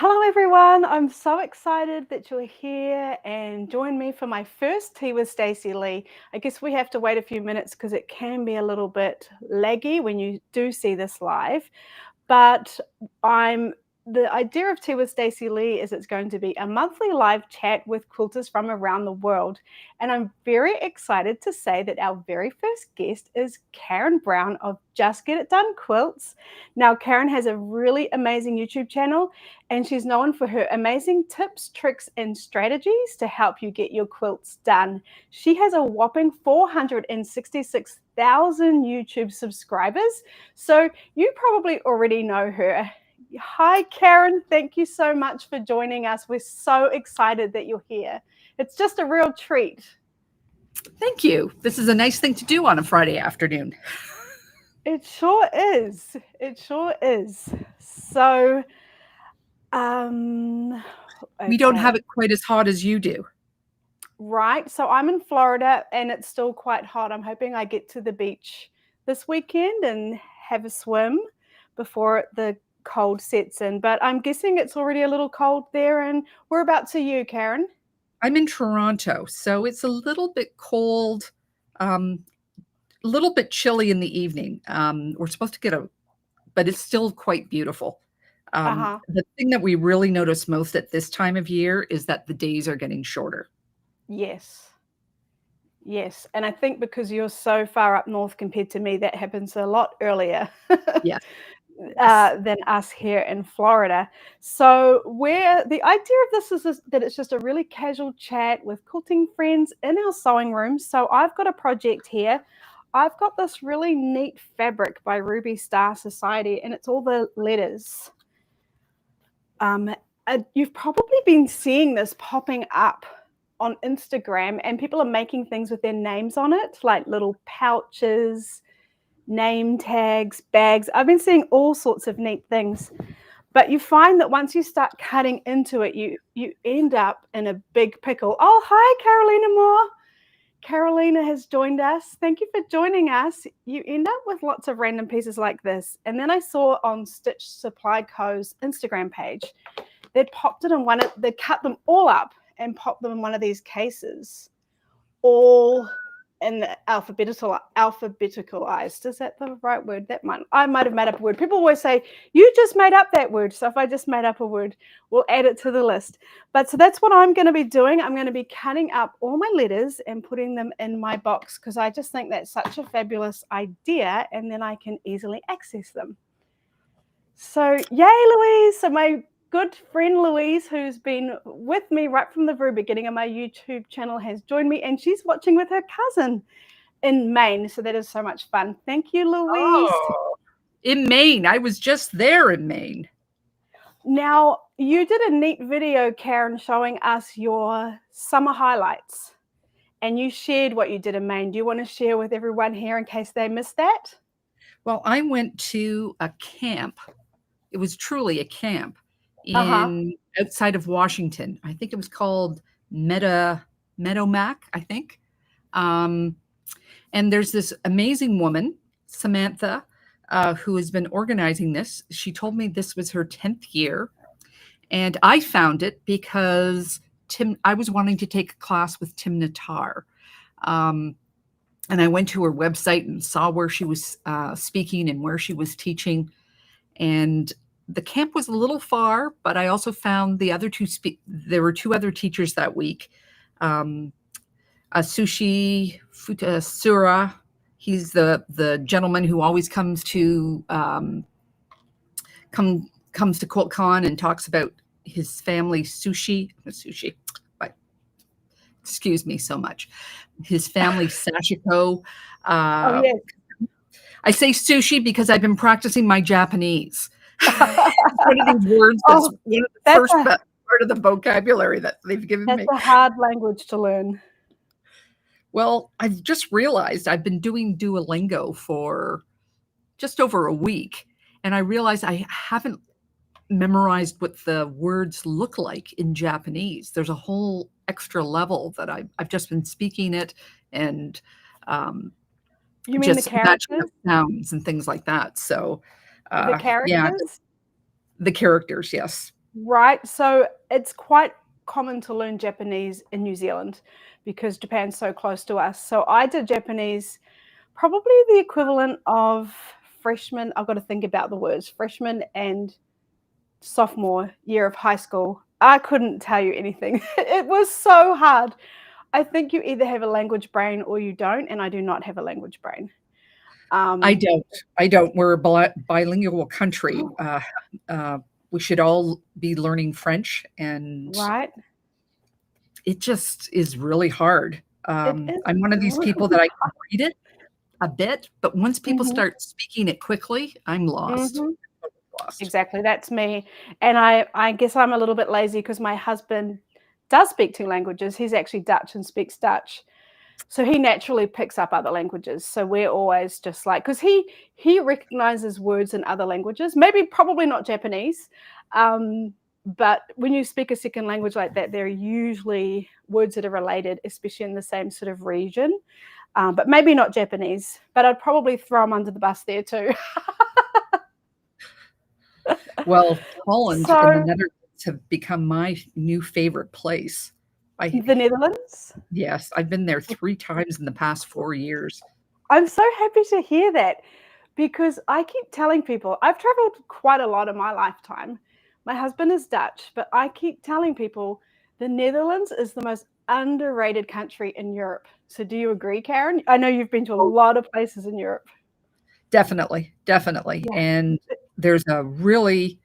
Hello everyone, I'm so excited that you're here and join me for my first tea with Stacey Lee. I guess we have to wait a few minutes because it can be a little bit laggy when you do see this live, but the idea of Tea with Stacey Lee is it's going to be a monthly live chat with quilters from around the world. And I'm very excited to say that our very first guest is Karen Brown of Just Get It Done Quilts. Now, Karen has a really amazing YouTube channel, and she's known for her amazing tips, tricks, and strategies to help you get your quilts done. She has a whopping 466,000 YouTube subscribers, so you probably already know her. Hi, Karen. Thank you so much for joining us. We're so excited that you're here. It's just a real treat. Thank you. This is a nice thing to do on a Friday afternoon. It sure is. It sure is. So, okay. We don't have it quite as hot as you do. Right. So I'm in Florida and it's still quite hot. I'm hoping I get to the beach this weekend and have a swim before the cold sets in. But I'm guessing it's already a little cold there. And whereabouts are you, Karen? I'm in Toronto, so it's a little bit cold, a little bit chilly in the evening. We're supposed to get but it's still quite beautiful. The thing that we really notice most at this time of year is that the days are getting shorter. Yes. Yes. And I think because you're so far up north compared to me, that happens a lot earlier. Yes. Than us here in Florida. So the idea of this is that it's just a really casual chat with quilting friends in our sewing room. So I've got a project here. I've got this really neat fabric by Ruby Star Society, and it's all the letters. You've probably been seeing this popping up on Instagram, and people are making things with their names on it, like little pouches, name tags, bags. I've been seeing all sorts of neat things, but you find that once you start cutting into it, you end up in a big pickle. Oh, hi, Carolina Moore. Carolina has joined us. Thank you for joining us. You end up with lots of random pieces like this. And then I saw on Stitch Supply Co.'s Instagram page, they'd cut them all up and popped them in one of these cases, all in the alphabeticalized. Is that the right word? I might have made up a word. People always say, you just made up that word. So if I just made up a word, we'll add it to the list. But so that's what I'm going to be doing. I'm going to be cutting up all my letters and putting them in my box because I just think that's such a fabulous idea, and then I can easily access them. So yay, Louise. So my good friend Louise, who's been with me right from the very beginning of my YouTube channel, has joined me, and she's watching with her cousin in Maine. So that is so much fun. Thank you, Louise. Oh, in Maine. I was just there in Maine. Now, you did a neat video, Karen, showing us your summer highlights, and you shared what you did in Maine. Do you want to share with everyone here in case they missed that? Well, I went to a camp. It was truly a camp outside of Washington. I think it was called Meadowmac, I think. And there's this amazing woman, Samantha, who has been organizing this. She told me this was her 10th year. And I found it because I was wanting to take a class with Tim Natar. And I went to her website and saw where she was speaking and where she was teaching. And the camp was a little far, but I also found the other there were two other teachers that week. Sushi Futasura, he's the gentleman who always comes to QuiltCon and talks about his family sushi, but excuse me so much. His family sashiko. Oh, yes. I say sushi because I've been practicing my Japanese. One of these words that's one of the first part of the vocabulary that they've given me. That's a hard language to learn. Well, I've just realized I've been doing Duolingo for just over a week, and I realized I haven't memorized what the words look like in Japanese. There's a whole extra level that I've just been speaking it and you mean just the characters? The sounds and things like that. So the characters? Yeah, the characters, yes. Right. So it's quite common to learn Japanese in New Zealand because Japan's so close to us. So I did Japanese, probably the equivalent of freshman. I've got to think about the words, freshman and sophomore year of high school. I couldn't tell you anything. It was so hard. I think you either have a language brain or you don't, and I do not have a language brain. I Um, don't. I don't. We're a bilingual country. Uh, we should all be learning French, and right. it just is really hard. It is I'm one of these people really that I can read it a bit, but once people hard. start speaking it quickly, I'm lost. Hmm. Lost. Exactly, that's me. And I guess I'm a little bit lazy because my husband does speak two languages. He's actually Dutch and speaks Dutch. So he naturally picks up other languages. So we're always just like, because he recognizes words in other languages, maybe probably not Japanese. But when you speak a second language like that, there are usually words that are related, especially in the same sort of region. But maybe not Japanese. But I'd probably throw him under the bus there too. Well, Holland and the So Netherlands have become my new favorite place. I the Netherlands. Yes, I've been there 3 times in the past 4 years. I'm so happy to hear that because I keep telling people I've traveled quite a lot in my lifetime. My husband is Dutch, but I keep telling people the Netherlands is the most underrated country in Europe. So do you agree, Karen? I know you've been to a Oh, lot of places in Europe. definitely, definitely, Yeah. and there's a really,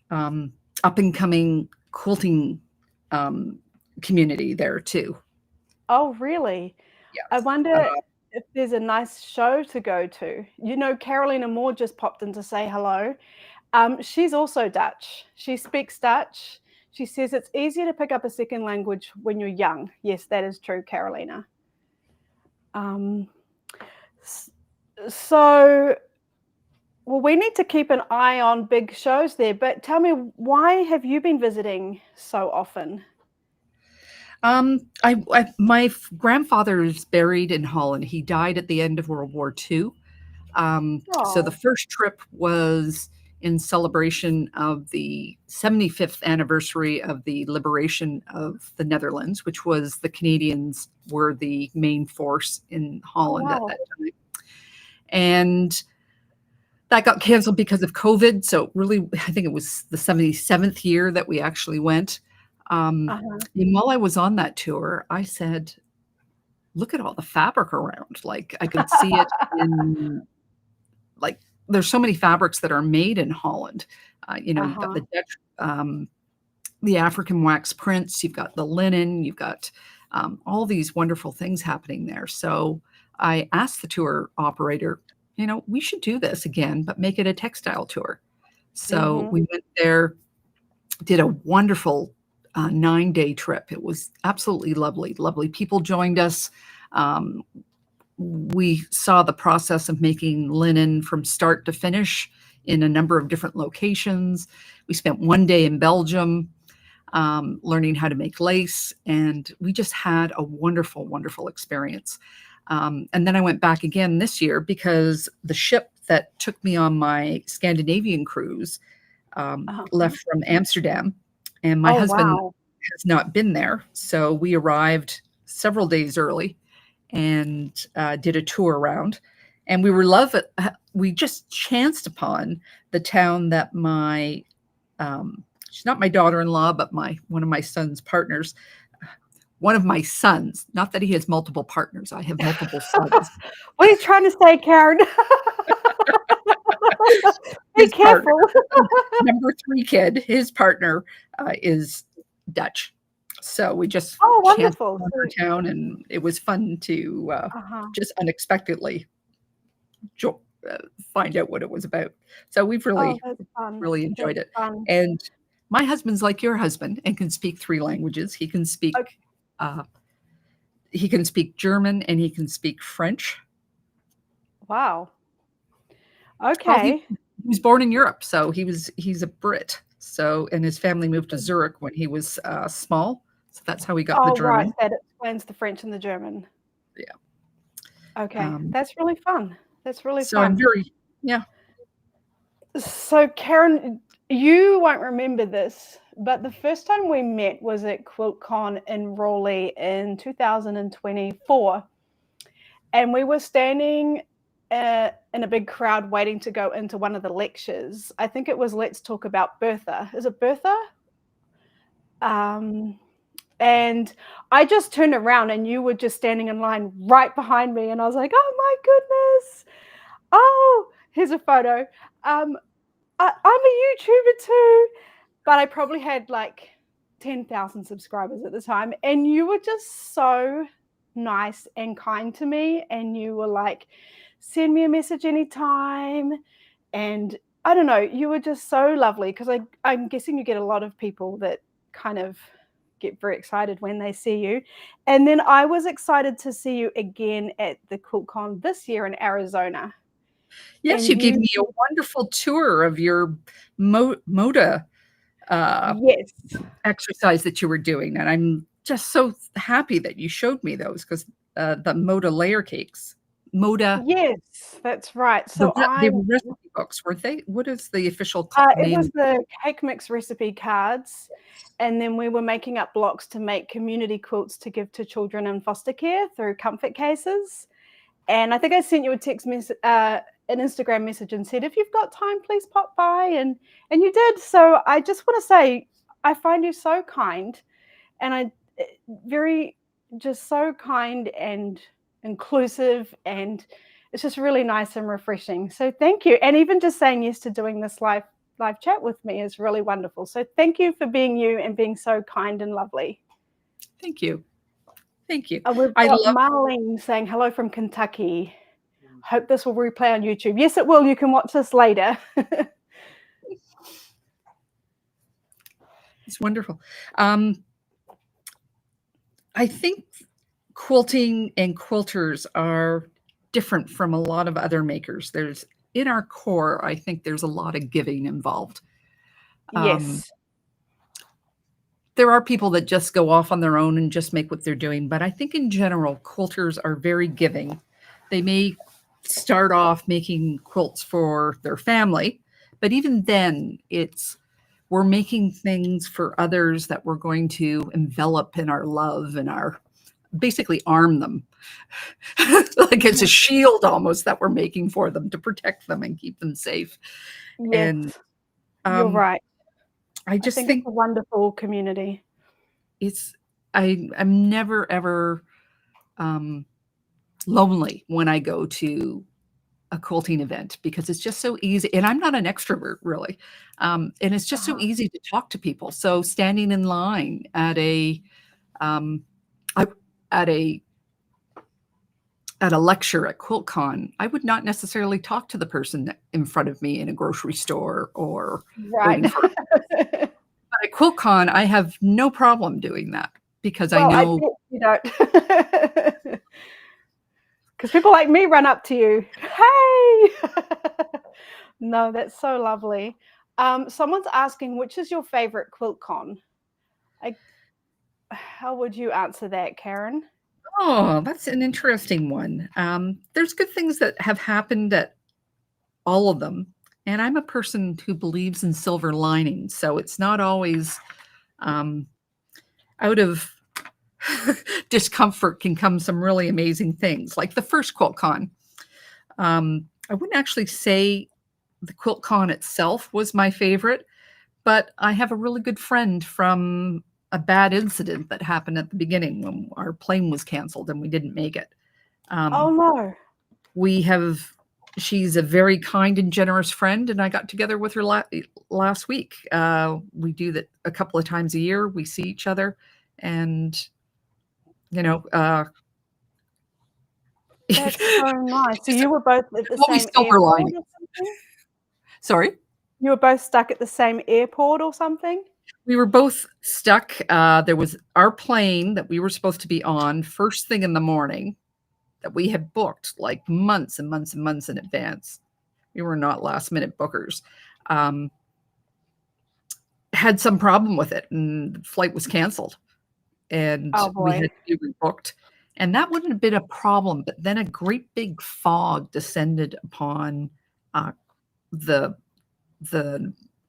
up and coming quilting, um, community there too. Oh, really? I Yes. wonder if there's a nice show to go to. You know, Carolina Moore just popped in to say hello. She's also Dutch. She speaks Dutch. She says it's easier to pick up a second language when you're young. Yes, that is true, Carolina. Um, so, well, we need to keep an eye on big shows there. But tell me, why have you been visiting so often? My grandfather is buried in Holland. He died at the end of World War II. So the Oh, first trip was in celebration of the 75th anniversary of the liberation of the Netherlands, which was the Canadians were the main force in oh, Holland at wow. that time. And that got canceled because of COVID. So really, I think it was the 77th year that we actually went. Uh-huh. And while I was on that tour, I said, look at all the fabric around. Like I could see it in like there's so many fabrics that are made in Holland. You've got Uh-huh. the Dutch, the African wax prints, you've got the linen, you've got all these wonderful things happening there. So I asked the tour operator, we should do this again, but make it a textile tour. So Mm-hmm. we went there, did a wonderful 9-day trip. It was absolutely lovely. Lovely people joined us. Um, we saw the process of making linen from start to finish in a number of different locations. We spent 1 day in Belgium learning how to make lace, and we just had a wonderful, wonderful experience. And then I went back again this year because the ship that took me on my Scandinavian cruise Uh-huh. left from Amsterdam, and my Oh, husband wow. has not been there. So we arrived several days early and did a tour around. And we just chanced upon the town that she's not my daughter-in-law, but one of my son's partners, one of my sons, not that he has multiple partners. I have multiple sons. What are you trying to say, Karen? Be His partner, careful. number 3 kid, his partner is Dutch. So we just Oh, chanced wonderful. on our So, town, and it was fun to uh-huh. just unexpectedly jo- uh, find out what it was about. So we've Oh, really, that's fun. really That's enjoyed it. fun. And my husband's like your husband and can speak 3 languages. Okay. Uh, he can speak German and he can speak French. Wow. Well, he Okay. was born in Europe, so he's a Brit. So and his family moved to Zurich when he was small. So that's how he got the Oh, right. German. That explains the French and the German. Yeah. Okay. Um, That's really fun. That's really so I'm fun. very yeah. So, Karen, You won't remember this, but the first time we met was at QuiltCon in Raleigh in 2024. And we were standing in a big crowd waiting to go into one of the lectures. I think it was Let's Talk About Bertha. Is it Bertha? And I just turned around and you were just standing in line right behind me. And I was like, oh my goodness. Oh, here's a photo. I'm a YouTuber too, but I probably had like 10,000 subscribers at the time. And you were just so nice and kind to me. And you were like, send me a message anytime. And I don't know, you were just so lovely, because I'm guessing you get a lot of people that kind of get very excited when they see you. And then I was excited to see you again at the QuiltCon this year in Arizona. Yes, And you gave me a wonderful tour of your Moda yes, exercise that you were doing. And I'm just so happy that you showed me those, because the Moda layer cakes. Moda. yes, that's right. So They were recipe books, weren't they? What is the official it name? was the cake mix recipe cards. And then we were making up blocks to make community quilts to give to children in foster care through comfort cases. And I think I sent you a text message, an Instagram message, and said, if you've got time, please pop by. And you did. So I just want to say, I find you so kind, and just so kind and inclusive, and it's just really nice and refreshing. So thank you. And even just saying yes to doing this live chat with me is really wonderful. So thank you for being you and being so kind and lovely. Thank you. Thank you. We've got Marlene saying hello from Kentucky. Hope this will replay on YouTube. Yes, it will. You can watch this later. It's wonderful. I think quilting and quilters are different from a lot of other makers. In our core, I think there's a lot of giving involved. Yes. There are people that just go off on their own and just make what they're doing. But I think in general, quilters are very giving. They may start off making quilts for their family, but even then we're making things for others that we're going to envelop in our love and basically arm them. Like it's a shield almost that we're making for them to protect them and keep them safe. Yes, and you're right. I just think it's a wonderful community. I'm never ever lonely when I go to a quilting event, because it's just so easy. And I'm not an extrovert really. And it's just so easy to talk to people. So standing in line at a lecture at QuiltCon, I would not necessarily talk to the person in front of me in a grocery store or waiting for. But at QuiltCon, I have no problem doing that, because I know you don't. Because people like me run up to you. Hey! No, that's so lovely. Someone's asking, which is your favorite QuiltCon? How would you answer that, Karen? Oh, that's an interesting one. There's good things that have happened at all of them. And I'm a person who believes in silver linings. So it's not always out of discomfort can come some really amazing things. Like the first QuiltCon. I wouldn't actually say the QuiltCon itself was my favorite, but I have a really good friend from a bad incident that happened at the beginning when our plane was canceled and we didn't make it. Oh no. She's a very kind and generous friend, and I got together with her last week. We do that a couple of times a year. We see each other, and that's so nice. So you were both at the same airport or something? Sorry? You were both stuck at the same airport or something? We were both stuck. There was our plane that we were supposed to be on first thing in the morning that we had booked like months and months and months in advance. We were not last minute bookers. Had some problem with it, and the flight was canceled, and we had to be rebooked. And that wouldn't have been a problem, but then a great big fog descended upon the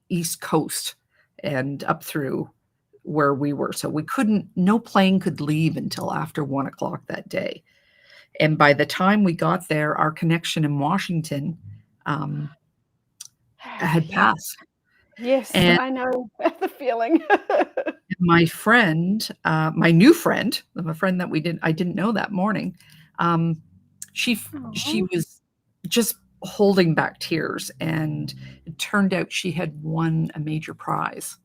East Coast and up through where we were. So no plane could leave until after 1 o'clock that day. And by the time we got there, our connection in Washington had passed. Yes, And I know the feeling. my friend, my new friend, a friend that I didn't know that morning, she was just holding back tears, and it turned out she had won a major prize,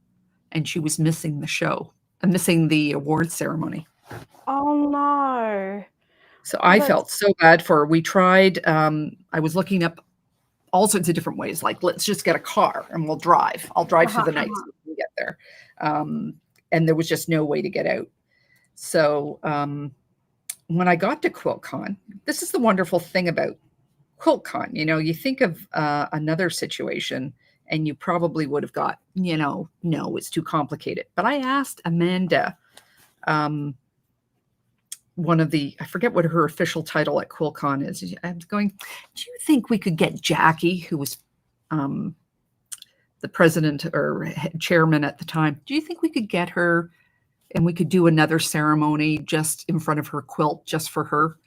and she was missing the show and missing the award ceremony. Oh no. So I felt so bad for her. We tried, I was looking up all sorts of different ways, like, let's just get a car and we'll drive. I'll drive through the night so we can get there. And there was just no way to get out. So when I got to QuiltCon, this is the wonderful thing about QuiltCon. You think of another situation and you probably would have got, no, it's too complicated. But I asked Amanda, I forget what her official title at QuiltCon is. I was going, do you think we could get Jackie, who was the president or chairman at the time, do you think we could get her and we could do another ceremony just in front of her quilt, just for her?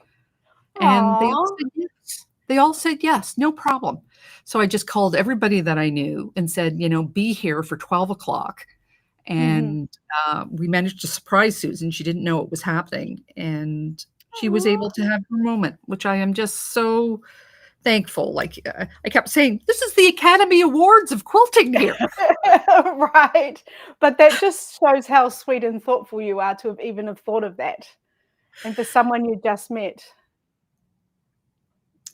And they all said yes. They all said yes, no problem. So I just called everybody that I knew and said, be here for 12 o'clock. And we managed to surprise Susan. She didn't know it was happening. And she was able to have her moment, which I am just so thankful. Like I kept saying, this is the Academy Awards of quilting here. Right. But that just shows how sweet and thoughtful you are to have thought of that. And for someone you just met.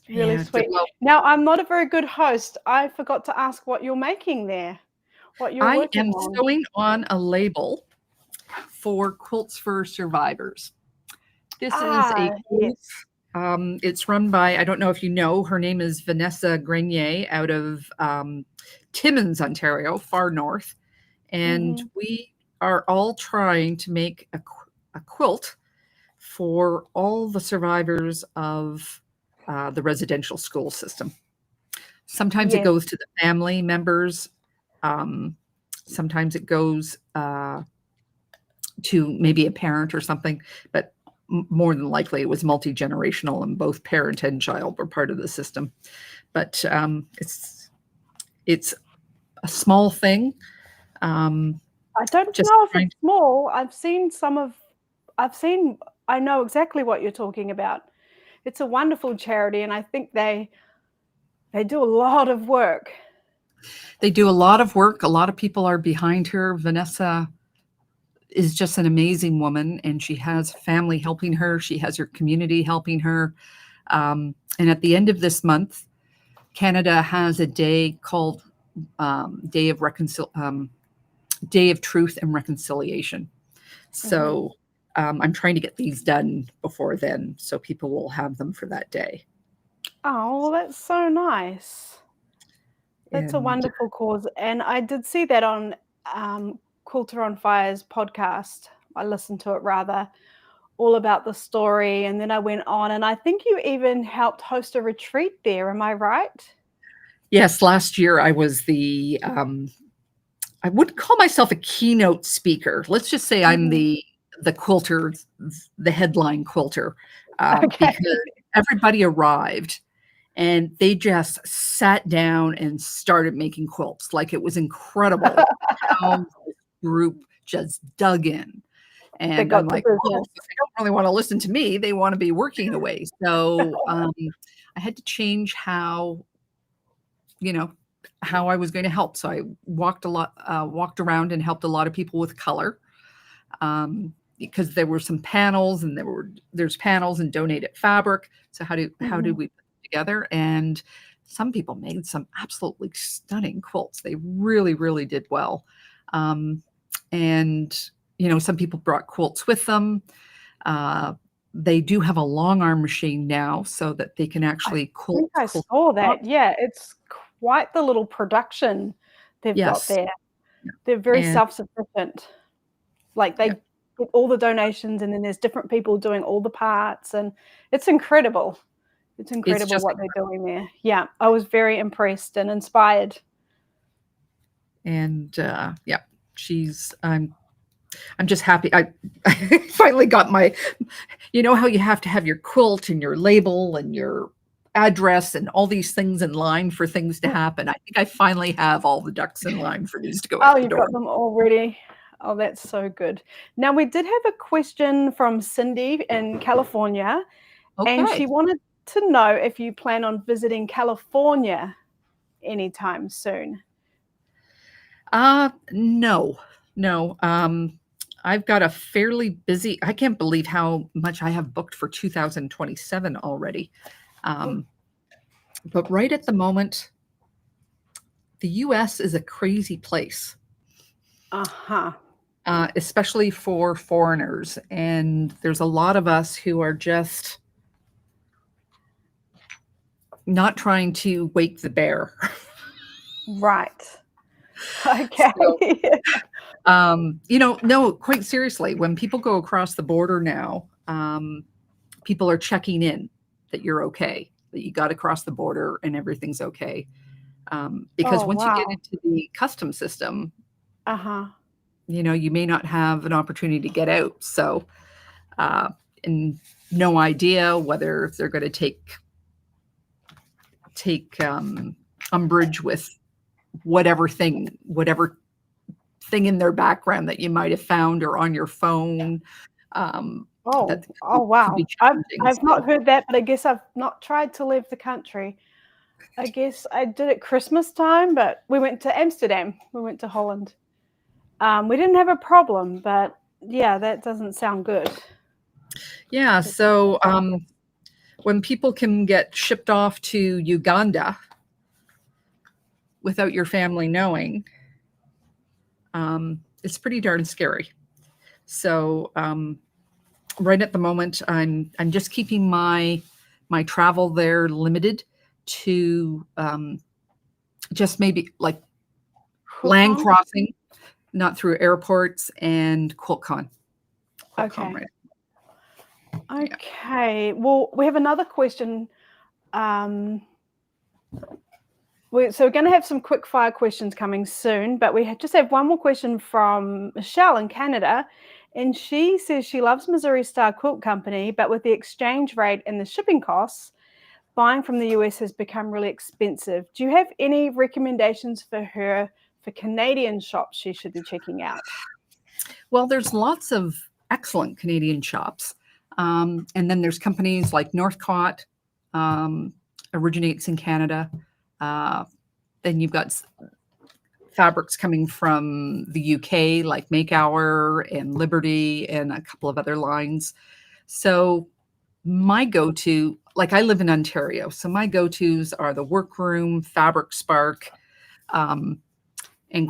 Really sweet. Well, now, I'm not a very good host. I forgot to ask what you're making there. What you're working on. I am sewing on a label for Quilts for Survivors. This is a quilt. It's run by, I don't know if you know, her name is Vanessa Grenier out of Timmins, Ontario, far north. And we are all trying to make a quilt for all the survivors of the residential school system. Sometimes it goes to the family members. Sometimes it goes to maybe a parent or something, but more than likely it was multi-generational and both parent and child were part of the system. But it's a small thing. I don't know if it's small. I know exactly what you're talking about. It's a wonderful charity, and I think they do a lot of work. They do a lot of work. A lot of people are behind her. Vanessa is just an amazing woman, and she has family helping her. She has her community helping her. And at the end of this month, Canada has a day called Day of Truth and Reconciliation. So I'm trying to get these done before then, so people will have them for that day. Oh, well, that's so nice. That's a wonderful cause. And I did see that on Quilter on Fire's podcast. I listened to it rather, all about the story. And then I went on, and I think you even helped host a retreat there. Am I right? Yes. Last year I was I wouldn't call myself a keynote speaker. Let's just say I'm the quilter, the headline quilter, because everybody arrived. And they just sat down and started making quilts. Like, it was incredible how the group just dug in. And I'm like, oh, they don't really want to listen to me. They want to be working away. So I had to change how I was going to help. So I walked around and helped a lot of people with color. Because there were some panels, and there's panels and donated fabric. So how do we together? And some people made some absolutely stunning quilts. They really, really did well. And some people brought quilts with them. They do have a long arm machine now, so that they can actually quilt. I saw that. Yeah, it's quite the little production they've got there. They're very self-sufficient. Like, they get all the donations, and then there's different people doing all the parts, and it's incredible. It's incredible what they're doing there. Yeah, I was very impressed and inspired. And yeah, I'm just happy. I finally got my, you know how you have to have your quilt and your label and your address and all these things in line for things to happen. I think I finally have all the ducks in line for these to go Oh, out the you've door. got them already. Oh, that's so good. Now, we did have a question from Cindy in California, and she Okay. wanted to know if you plan on visiting California anytime soon. No, no. I've got a fairly busy, I can't believe how much I have booked for 2027 already. But right at the moment, the US is a crazy place. Uh-huh. Especially for foreigners. And there's a lot of us who are just not trying to wake the bear. Right. Okay. So, no, quite seriously, when people go across the border now, people are checking in that you're okay, that you got across the border and everything's okay. Because Oh, once you get wow. into the custom system, Uh-huh. you may not have an opportunity to get out. So, and no idea whether they're going to take umbrage with whatever thing in their background that you might have found or on your phone. Oh, That oh, could be wow. challenging. I've not So, heard that, but I guess I've not tried to leave the country. I guess I did at Christmas time, but we went to Amsterdam. We went to Holland. We didn't have a problem, but yeah, that doesn't sound good. yeah. So when people can get shipped off to Uganda without your family knowing, it's pretty darn scary. So right at the moment, I'm just keeping my travel there limited to just maybe like land QuiltCon? crossing, not through airports, and QuiltCon. QuiltCon, Okay. right? Yeah. Okay. Well, we have another question. So we're going to have some quick fire questions coming soon, but we just have one more question from Michelle in Canada. And she says she loves Missouri Star Quilt Company, but with the exchange rate and the shipping costs, buying from the US has become really expensive. Do you have any recommendations for her for Canadian shops she should be checking out? Well, there's lots of excellent Canadian shops. And then there's companies like Northcott, originates in Canada. Then you've got fabrics coming from the UK, like Make Hour and Liberty and a couple of other lines. So my go-to, like I live in Ontario, so my go-tos are the Workroom, Fabric Spark, and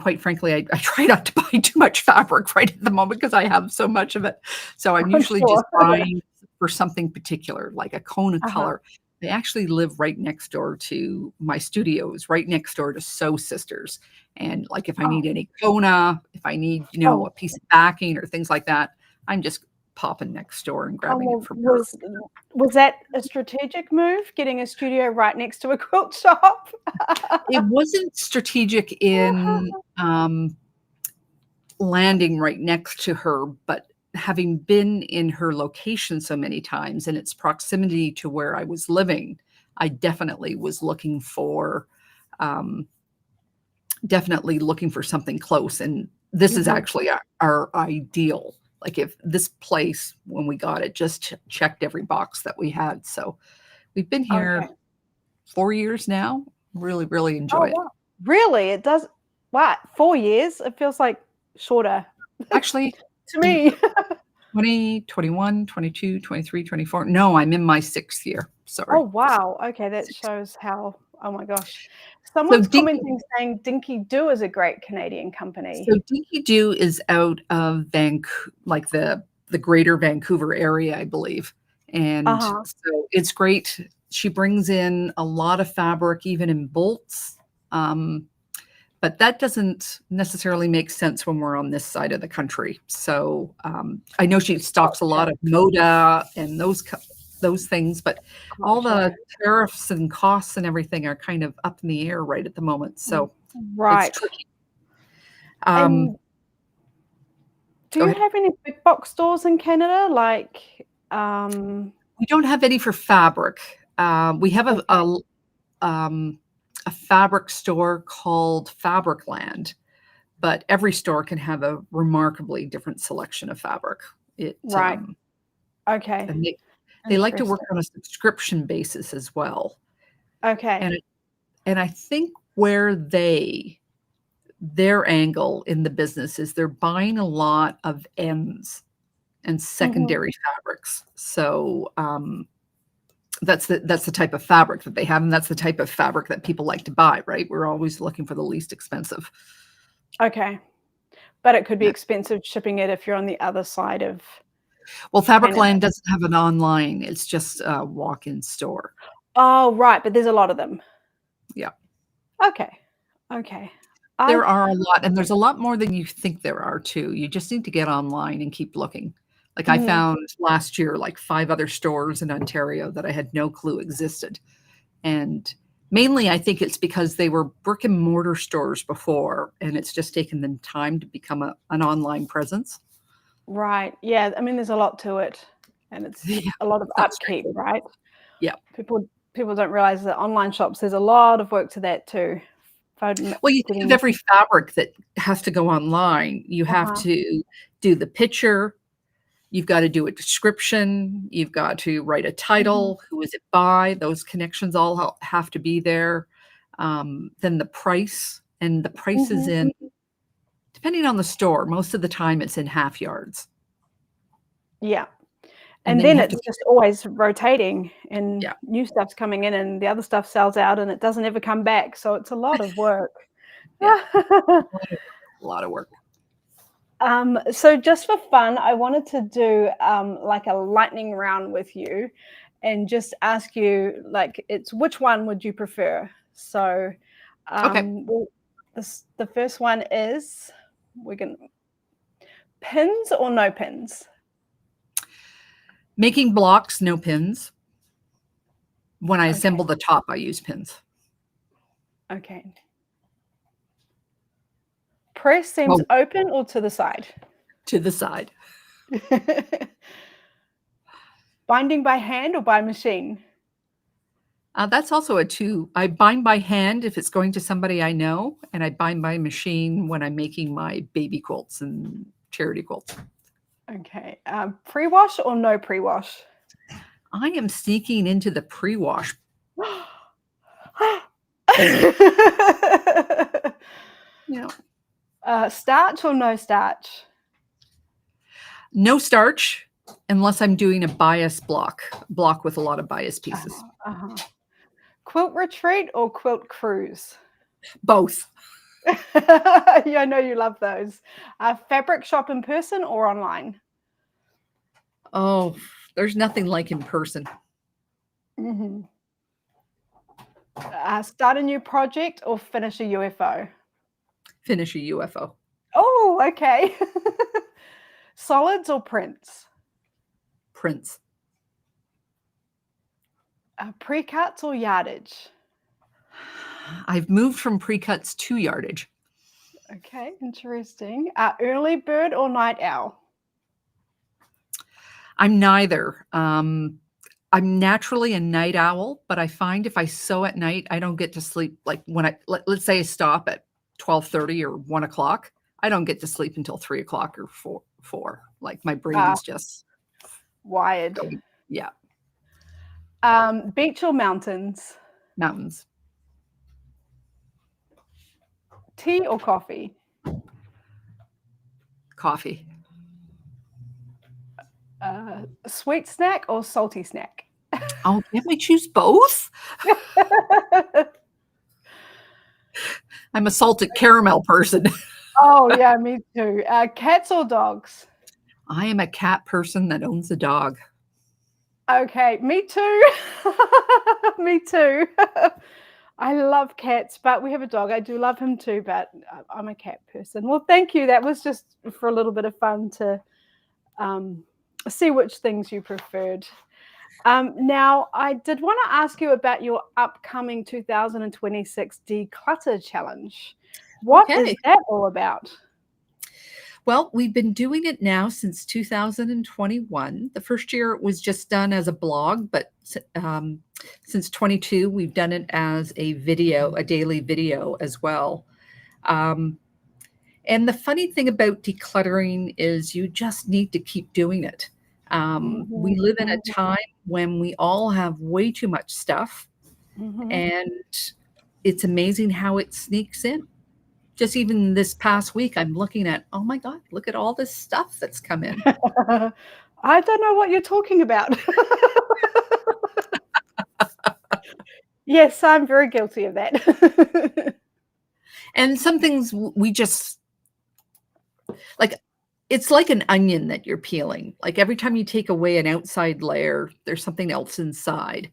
quite frankly, I try not to buy too much fabric right at the moment because I have so much of it. So I'm usually Sure. just buying for something particular, like a Kona Uh-huh. color. I actually live right next door to my studios, right next door to Sew Sisters. And like if I need any Kona, if I need, Oh, a piece of backing or things like that, I'm just popping next door and grabbing it well, from her. was that a strategic move, getting a studio right next to a quilt shop? It wasn't strategic in landing right next to her, but having been in her location so many times and its proximity to where I was living, I definitely was looking for something close. And this is actually our ideal. Like if this place, when we got it, just checked every box that we had. So we've been Okay. here 4 years now. Really, really Oh, enjoy it. wow. Really? It does. What? 4 years? It feels like shorter Actually, to me. 20, 21, 22, 23, 24. No, I'm in my 6th year. Oh, Sorry. wow. Okay, that shows how. Oh my gosh. So Someone's Dinky, commenting saying Dinky Do is a great Canadian company. so Dinky Doo is out of Vancouver, like the greater Vancouver area, I believe. And Uh-huh. so it's great. She brings in a lot of fabric, even in bolts. But that doesn't necessarily make sense when we're on this side of the country. So I know she stocks a lot Gotcha. of Moda and those things, but all the Gotcha. tariffs and costs and everything are kind of up in the air right at the moment. So it's Right. tricky. And do Go you ahead. have any big box stores in Canada? Like, We don't have any for fabric. We have okay. a fabric store called Fabricland, but every store can have a remarkably different selection of fabric. It Right. Okay. and they like to work Interesting. on a subscription basis as well. Okay. And I think where their angle in the business is they're buying a lot of ends and Mhm. secondary fabrics. So that's the type of fabric that they have, and that's the type of fabric that people like to buy, right? We're always looking for the least expensive. Okay. But it could be Yeah. expensive shipping it if you're on the other side of Well, Canada. Fabricland doesn't have an online, it's just a walk-in store. Oh, right, but there's a lot of them. Yeah. Okay. Okay. I There are a lot, and there's a lot more than you think there are too. You just need to get online and keep looking. Like I mhm. found last year, like 5 other stores in Ontario that I had no clue existed. And mainly I think it's because they were brick and mortar stores before, and it's just taken them time to become an online presence. Right. Yeah, I mean, there's a lot to it, and it's Yeah, a lot of it's not upkeep, straightforward. right? Yeah. People don't realize that online shops, there's a lot of work to that too. Well, you think of Getting every fabric that has to go online. You have uh-huh. to do the picture, you've got to do a description, you've got to write a Mhm. title, who is it by, those connections all have to be there. Then the price, and the price is Mhm. in, depending on the store, most of the time it's in half yards. Yeah. And And then you then have to it's keep just it. always rotating and Yeah, new stuff's coming in and the other stuff sells out and it doesn't ever come back, so it's a lot of work. yeah. A lot of work. A lot of work. So just for fun, I wanted to do like a lightning round with you and just ask you like it's which one would you prefer? So Okay. well, the first one is we're gonna pins or no pins? Making blocks, no pins. When I Okay, assemble the top, I use pins. okay. Press seams Oh, open or to the side? to the side. Binding by hand or by machine? That's also a two. I bind by hand if it's going to somebody I know, and I bind by machine when I'm making my baby quilts and charity quilts. Okay. Pre-wash or no pre-wash? I am sneaking into the pre-wash. You know, Starch or no starch? no starch unless I'm doing a bias block with a lot of bias pieces. Uh-huh, uh-huh. Quilt retreat or quilt cruise? Both. Yeah, I know you love those. Fabric shop in person or online? Oh, there's nothing like in person. Mhm. Start a new project or finish a UFO? Finish a UFO. Oh, okay. Solids or prints? Prints. Pre-cuts or yardage? I've moved from pre-cuts to yardage. Okay, interesting. Early bird or night owl? I'm neither. I'm naturally a night owl, but I find if I sew at night, I don't get to sleep. Like when let's say I stop at 12:30 or 1 o'clock, I don't get to sleep until 3 o'clock or four. Like my brain Uh, is just Wired. going. Yeah, Beach or mountains? mountains, Tea or coffee? coffee, Sweet snack or salty snack? oh, can't we choose both? I'm a salted caramel person. Oh, yeah, me too. Cats or dogs? I am a cat person that owns a dog. Okay, me too. Me too. I love cats, but we have a dog. I do love him too, but I'm a cat person. Well, thank you. That was just for a little bit of fun to um, see which things you preferred. Now, I did want to ask you about your upcoming 2026 Declutter Challenge. What is Okay. that all about? Well, we've been doing it now since 2021. The first year it was just done as a blog, but since 22, we've done it as a video, a daily video as well. And the funny thing about decluttering is you just need to keep doing it. We live in a time when we all have way too much stuff, and it's amazing how it sneaks in. Just even this past week, I'm looking at, oh my God, look at all this stuff that's come in. I don't know what you're talking about. Yes, I'm very guilty of that. And some things we just, like, it's like an onion that you're peeling. Like every time you take away an outside layer, there's something else inside.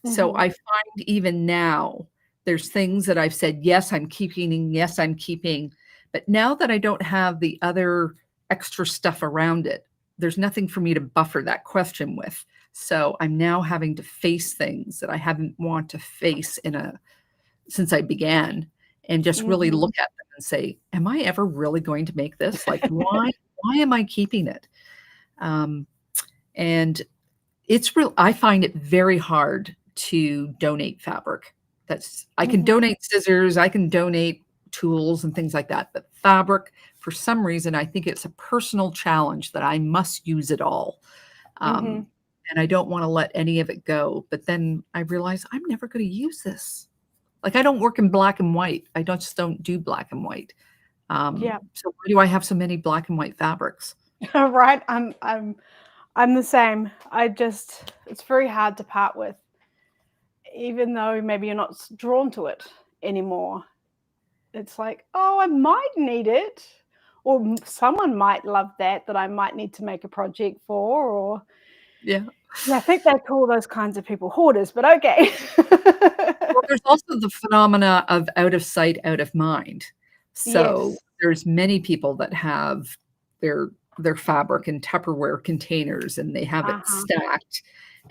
So I find even now, there's things that I've said, yes, I'm keeping, yes, I'm keeping. But now that I don't have the other extra stuff around it, there's nothing for me to buffer that question with. So I'm now having to face things that I haven't want to face since I began, and just really look at them and say, am I ever really going to make this? Like, why am I keeping it? And it's real. I find it very hard to donate fabric. I can donate scissors, I can donate tools and things like that, but fabric, for some reason, I think it's a personal challenge that I must use it all. And I don't want to let any of it go. But then I realize I'm never going to use this. Like, I don't work in black and white. I just don't do black and white. So why do I have so many black and white fabrics? Right. I'm the same. It's very hard to part with, even though maybe you're not drawn to it anymore. It's like, oh, I might need it, or someone might love that I might need to make a project for, or yeah, I think they call those kinds of people hoarders, but okay. Well, there's also the phenomena of out of sight, out of mind. So there's many people that have their fabric in Tupperware containers, and they have it stacked,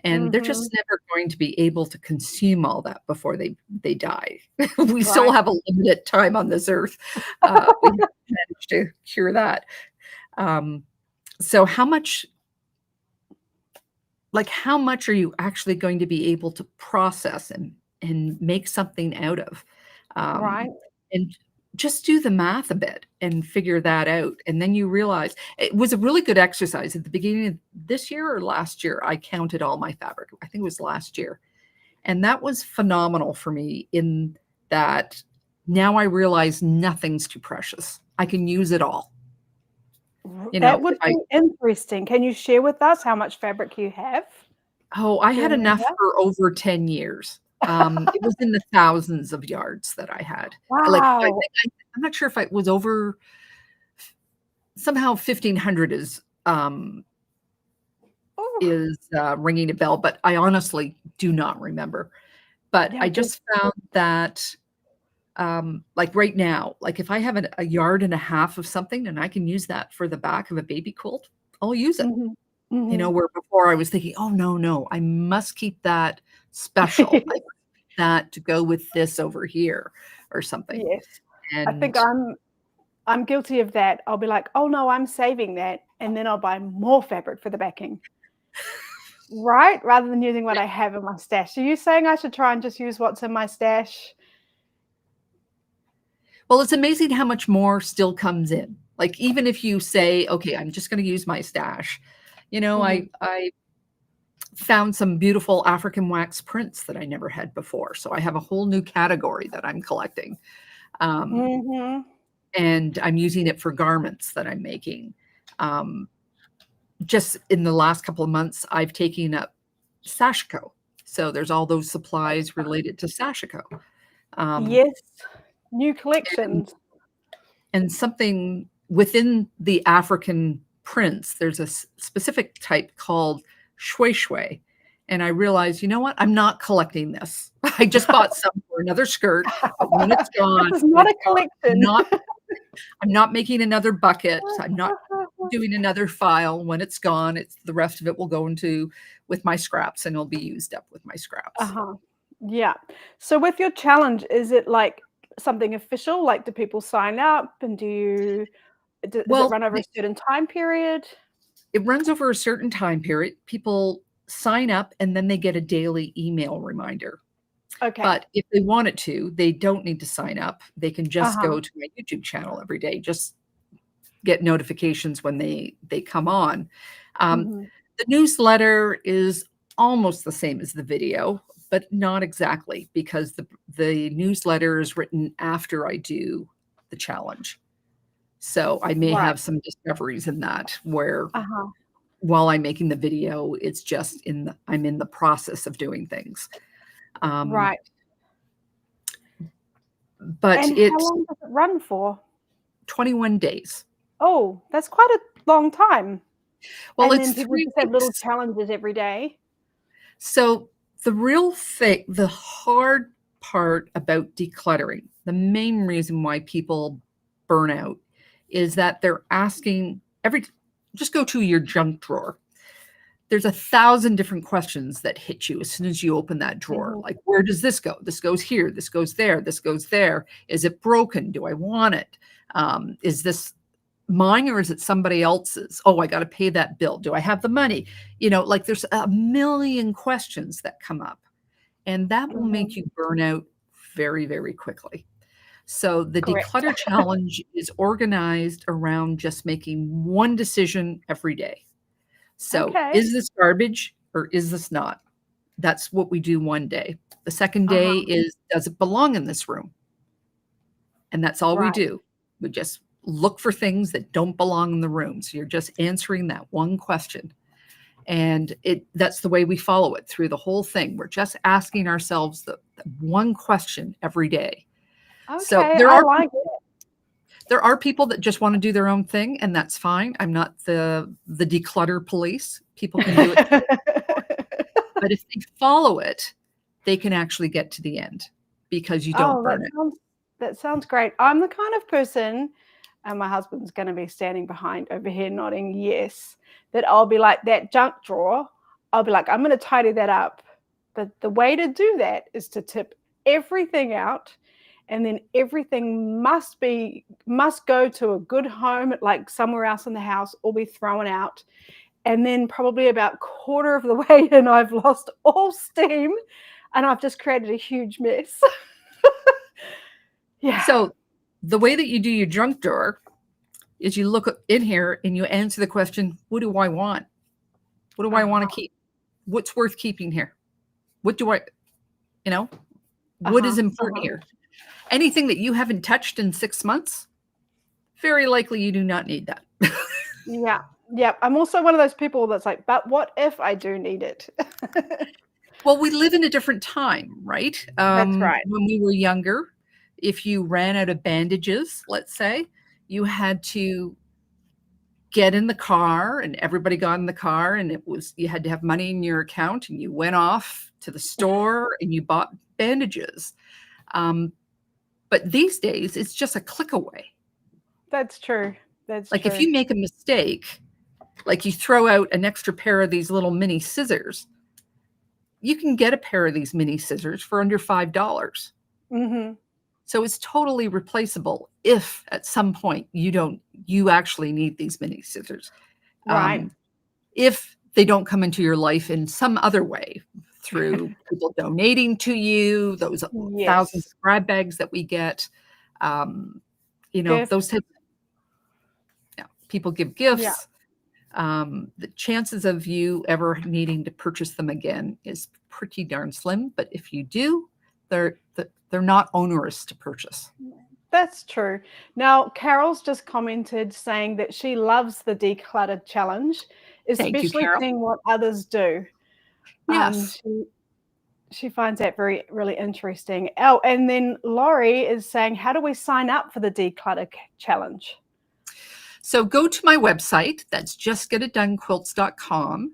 and they're just never going to be able to consume all that before they die. We still have a limited time on this earth. We haven't managed to cure that. So how much are you actually going to be able to process and make something out of? And just do the math a bit and figure that out. And then you realize it was a really good exercise at the beginning of this year or last year. I counted all my fabric. I think it was last year. And that was phenomenal for me, in that now I realize nothing's too precious. I can use it all. That would be interesting. Can you share with us how much fabric you have? Oh, I had enough for over 10 years. It was in the thousands of yards that I had. Wow. Like, I'm not sure if it was over, somehow 1,500 is ringing a bell, but I honestly do not remember. But I just found that, like right now, like if I have a yard and a half of something and I can use that for the back of a baby quilt, I'll use it. You know, where before I was thinking, oh, no, I must keep that special. That to go with this over here or something. Yes. And I think I'm guilty of that. I'll be like, oh no, I'm saving that, and then I'll buy more fabric for the backing. Right? Rather than using what I have in my stash. Are you saying I should try and just use what's in my stash? Well, it's amazing how much more still comes in. Like, even if you say, okay, I'm just going to use my stash. You know, I found some beautiful African wax prints that I never had before. So I have a whole new category that I'm collecting. And I'm using it for garments that I'm making. Just in the last couple of months, I've taken up sashiko. So there's all those supplies related to sashiko. Yes, new collections. And something within the African prints, there's a specific type called shui shui. And I realized, you know what? I'm not collecting this. I just bought some for another skirt, but when it's gone, this is not a collection. I'm not making another bucket. I'm not doing another file. When it's gone, the rest of it will go with my scraps, and it'll be used up with my scraps. Yeah. So with your challenge, is it like something official? Like, do people sign up, and Does it Well, run over a certain time period? it runs over a certain time period. People sign up and then they get a daily email reminder. Okay. But if they wanted to, they don't need to sign up. They can just Uh-huh. go to my YouTube channel every day, just get notifications when they come on. Mhm. The newsletter is almost the same as the video, but not exactly, because the newsletter is written after I do the challenge. So I may Right. have some discoveries in that where Uh-huh. while I'm making the video, it's just I'm in the process of doing things. Right. But And how long does it run for? 21 days. Oh, that's quite a long time. Well, And it's then people 3 just have little weeks. challenges every day? So the real thing, the hard part about decluttering, the main reason why people burn out is that they're asking just go to your junk drawer. There's 1,000 different questions that hit you as soon as you open that drawer. Mhm. Like, where does this go? This goes here. This goes there. This goes there. Is it broken? Do I want it? Is this mine or is it somebody else's? Oh, I got to pay that bill. Do I have the money? Like there's a million questions that come up, and that will make Mhm. you burn out very, very quickly. So the Correct. declutter challenge is organized around just making one decision every day. So Okay. is this garbage or is this not? That's what we do one day. The second day Uh-huh. is, does it belong in this room? And that's all we Right. do. We just look for things that don't belong in the room. So you're just answering that one question. And that's the way we follow it through the whole thing. We're just asking ourselves the one question every day. So Okay, I like it. there are people that just want to do their own thing, and that's fine. I'm not the declutter police. People can do it. But if they follow it, they can actually get to the end because you don't Oh, burn it. that sounds great. I'm the kind of person, and my husband's gonna be standing behind over here nodding yes, that I'll be like, that junk drawer, I'll be like, "I'm gonna tidy that up." But the way to do that is to tip everything out, and then everything must go to a good home, like somewhere else in the house, or be thrown out. And then probably about quarter of the way in, I've lost all steam, and I've just created a huge mess. Yeah. So the way that you do your junk drawer is you look in here and you answer the question, what do I want? What do I want Uh-huh, to keep? What's worth keeping here? What do I, what is uh-huh, important uh-huh. here? Anything that you haven't touched in 6 months, very likely you do not need that. Yeah, yeah. I'm also one of those people that's like, "But what if I do need it?" Well, we live in a different time, right? That's right. When we were younger, if you ran out of bandages, let's say, you had to get in the car and everybody got in the car and you had to have money in your account and you went off to the store and you bought bandages. But these days, it's just a click away. That's true. That's Like if true. you make a mistake, like you throw out an extra pair of these little mini scissors, you can get a pair of these mini scissors for under $5. Mhm. So it's totally replaceable if at some point you actually need these mini scissors. Right. If they don't come into your life in some other way through people donating to you, those thousands Yes. of grab bags that we get, those Gifts. types, yeah, people give Yeah. gifts. The chances of you ever needing to purchase them again is pretty darn slim. But if you do, they're not onerous to purchase. That's true. Now, Carol's just commented saying that she loves the declutter challenge, Thank you, especially Carol. seeing what others do. Um, Yes. she she finds that really interesting. Oh, and then Laurie is saying, how do we sign up for the declutter challenge? So go to my website, that's justgetitdonequilts.com,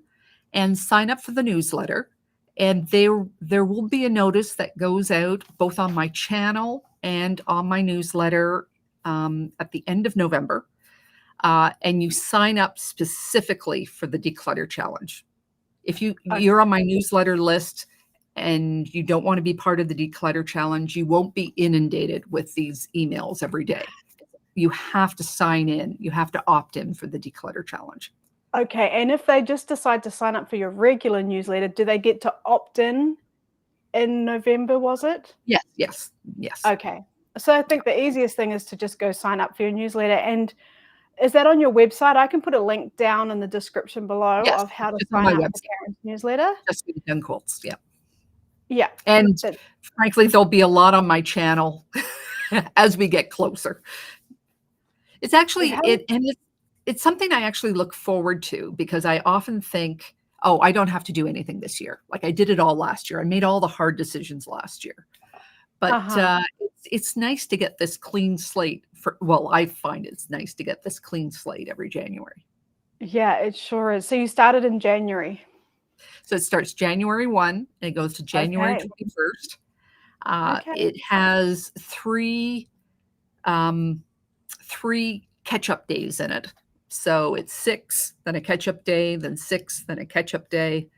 and sign up for the newsletter. And there will be a notice that goes out both on my channel and on my newsletter at the end of November. And you sign up specifically for the declutter challenge. If you're on my newsletter list and you don't want to be part of the declutter challenge, you won't be inundated with these emails every day. you have to sign in. You have to opt in for the Declutter Challenge. Okay. And if they just decide to sign up for your regular newsletter, do they get to opt in November, was it? Yes, yes, yes. Okay. So I think the easiest thing is to just go sign up for your newsletter. And is that on your website? I can put a link down in the description below Yes, of how to it's on sign my up website. for Karen's newsletter. Just for the done quilts, yeah. Yeah. And frankly, there'll be a lot on my channel as we get closer. It's actually it's something I actually look forward to, because I often think, oh, I don't have to do anything this year. Like I did it all last year. I made all the hard decisions last year. But it's nice to get this clean slate. Well, I find it's nice to get this clean slate every January. Yeah, it sure is. So you started in January. So it starts January 1 and it goes to January 21st. It has three catch-up days in it. So it's 6, then a catch-up day, then 6, then a catch-up day.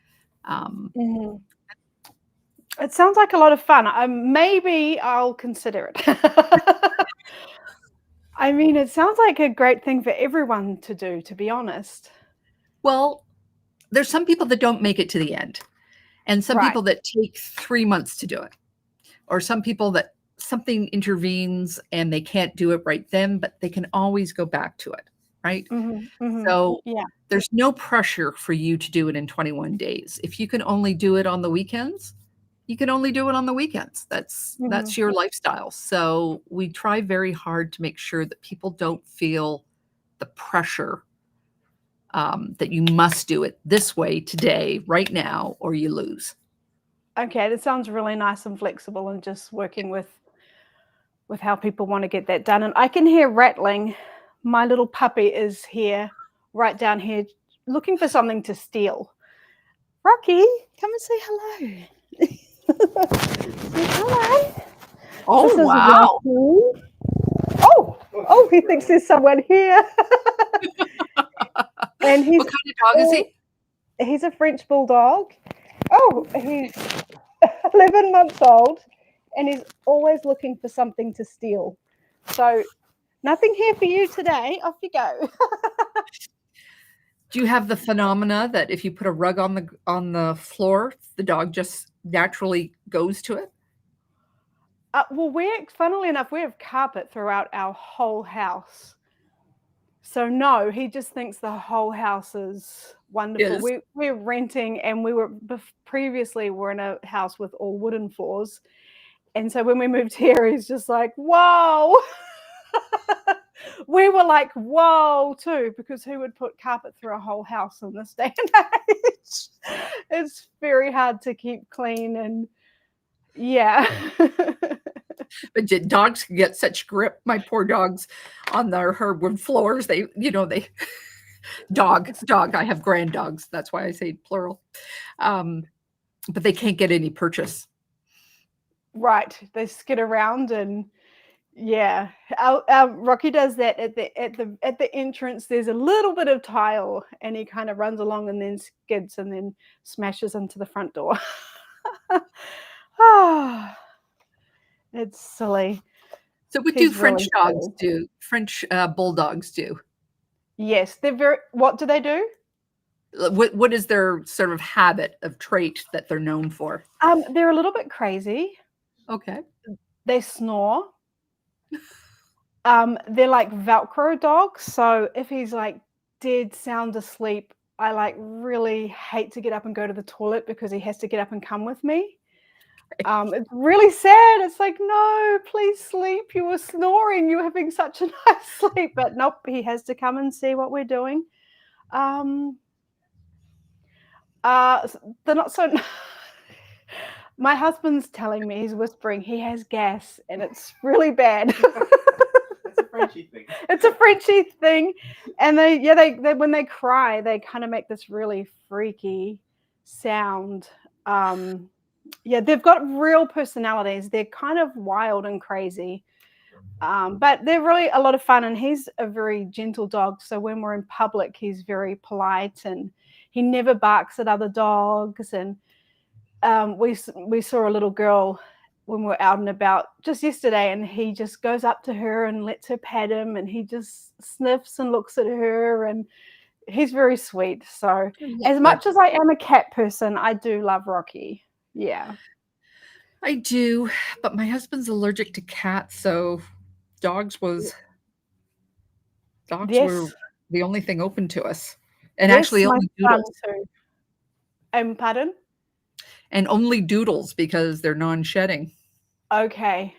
It sounds like a lot of fun. Maybe I'll consider it. I mean, it sounds like a great thing for everyone to do, to be honest. Well, there's some people that don't make it to the end, and some people that take 3 months to do it, or some people that something intervenes and they can't do it right then, but they can always go back to it, right? So there's no pressure for you to do it in 21 days. If you can only do it on the weekends, you can only do it on the weekends. That's your lifestyle. So we try very hard to make sure that people don't feel the pressure that you must do it this way today, right now, or you lose. Okay, that sounds really nice and flexible, and just working with how people want to get that done. And I can hear rattling. My little puppy is here, right down here, looking for something to steal. Rocky, come and say hello. Say hello. Oh, wow. Oh, he thinks there's someone here. And what kind of dog is he? He's a French bulldog. Oh, he's 11 months old, and he's always looking for something to steal. So nothing here for you today. Off you go. Do you have the phenomena that if you put a rug on the floor, the dog just naturally goes to it? Well, funnily enough, we have carpet throughout our whole house. So no, he just thinks the whole house is wonderful. We're renting, and previously we're in a house with all wooden floors. And so when we moved here, he's just like, whoa. We were like, whoa, too, because who would put carpet through a whole house in this day and age? It's very hard to keep clean, and But dogs can get such grip. My poor dogs on their hardwood floors, they dog. I have grand dogs. That's why I say plural. But they can't get any purchase. Right. They skid around, and Rocky does that at the entrance. There's a little bit of tile, and he kind of runs along and then skids and then smashes into the front door. It's silly. So what do French dogs do? French bulldogs do? Yes, what do they do? What is their sort of habit of trait that they're known for? They're a little bit crazy. Okay. They snore. They're like Velcro dogs. So if he's like dead sound asleep, I like really hate to get up and go to the toilet because he has to get up and come with me. It's really sad. It's like, no, please sleep. You were snoring. You were having such a nice sleep. But nope, he has to come and see what we're doing. They're not so. My husband's telling me, he's whispering, he has gas, and it's really bad. It's a Frenchy thing. It's a Frenchy thing, and they when they cry, they kind of make this really freaky sound. They've got real personalities. They're kind of wild and crazy, but they're really a lot of fun. And he's a very gentle dog, so when we're in public, he's very polite, and he never barks at other dogs. And we saw a little girl when we're out and about just yesterday, and he just goes up to her and lets her pat him, and he just sniffs and looks at her, and he's very sweet. So as much as I am a cat person, I do love Rocky. Yeah. I do, but my husband's allergic to cats, so dogs were the only thing open to us. And actually my only son doodles. too. Pardon? And only doodles because they're non-shedding. Okay.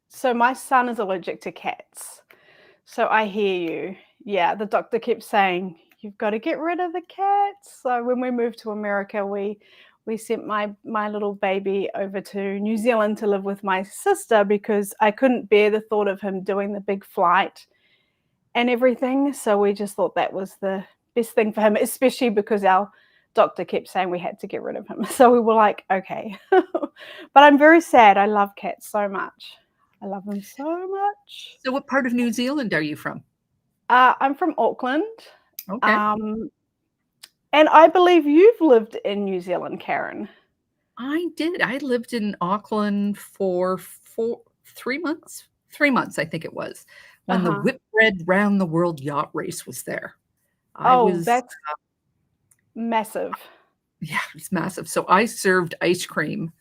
So my son is allergic to cats. So I hear you. Yeah, the doctor keeps saying, you've got to get rid of the cats. So when we moved to America, we sent my little baby over to New Zealand to live with my sister because I couldn't bear the thought of him doing the big flight and everything. So we just thought that was the best thing for him, especially because our doctor kept saying we had to get rid of him. So we were like, okay. But I'm very sad. I love cats so much. I love them so much. So what part of New Zealand are you from? I'm from Auckland. Okay. And I believe you've lived in New Zealand, Karen. I did. I lived in Auckland for 3 months. 3 months, I think it was, when the Whitbread Round the World Yacht Race was there. That's massive. Yeah, it's massive. So I served ice cream